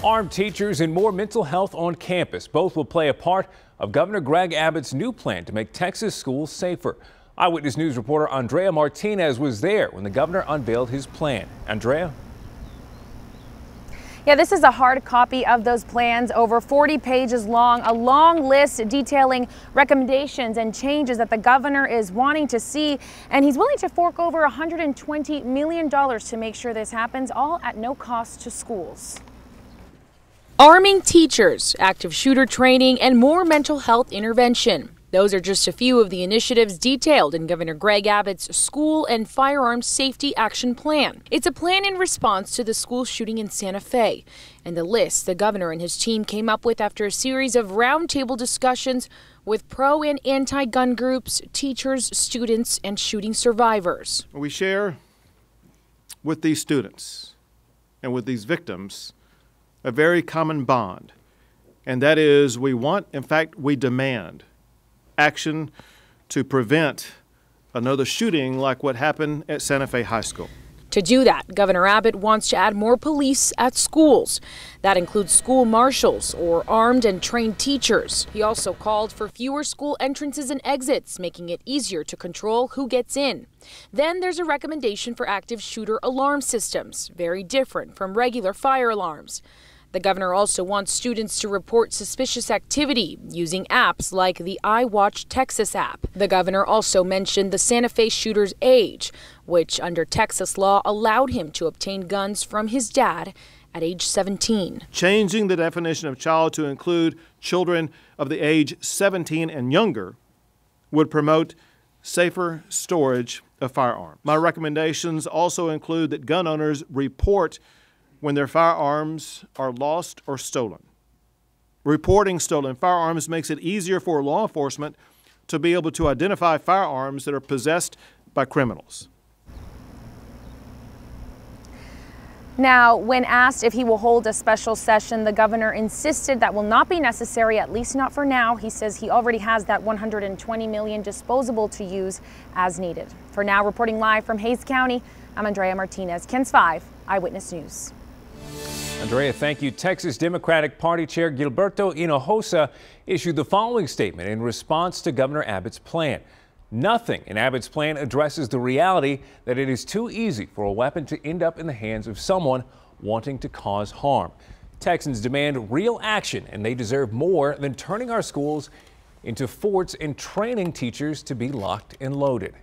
Armed teachers and more mental health on campus. Both will play a part of Governor Greg Abbott's new plan to make Texas schools safer. Eyewitness News reporter Andrea Martinez was there when the governor unveiled his plan. Andrea? Yeah, this is a hard copy of those plans, over 40 pages long, a long list detailing recommendations and changes that the governor is wanting to see, and he's willing to fork over $120 million to make sure this happens, all at no cost to schools. Arming teachers, active shooter training, and more mental health intervention. Those are just a few of the initiatives detailed in Governor Greg Abbott's School and Firearms Safety Action Plan. It's a plan in response to the school shooting in Santa Fe, and the list the governor and his team came up with after a series of roundtable discussions with pro and anti-gun groups, teachers, students, and shooting survivors. We share with these students and with these victims a very common bond, and that is we want, in fact, we demand action to prevent another shooting like what happened at Santa Fe High School. To do that, Governor Abbott wants to add more police at schools. That includes school marshals or armed and trained teachers. He also called for fewer school entrances and exits, making it easier to control who gets in. Then there's a recommendation for active shooter alarm systems, very different from regular fire alarms. The governor also wants students to report suspicious activity using apps like the iWatch Texas app. The governor also mentioned the Santa Fe shooter's age, which under Texas law allowed him to obtain guns from his dad at age 17. Changing the definition of child to include children of the age 17 and younger would promote safer storage of firearms. My recommendations also include that gun owners report when their firearms are lost or stolen. Reporting stolen firearms makes it easier for law enforcement to be able to identify firearms that are possessed by criminals. Now, when asked if he will hold a special session, the governor insisted that will not be necessary, at least not for now. He says he already has that $120 million disposable to use as needed. For now, reporting live from Hays County, I'm Andrea Martinez, KENS 5 Eyewitness News. Andrea, thank you. Texas Democratic Party Chair Gilberto Hinojosa issued the following statement in response to Governor Abbott's plan. Nothing in Abbott's plan addresses the reality that it is too easy for a weapon to end up in the hands of someone wanting to cause harm. Texans demand real action, and they deserve more than turning our schools into forts and training teachers to be locked and loaded.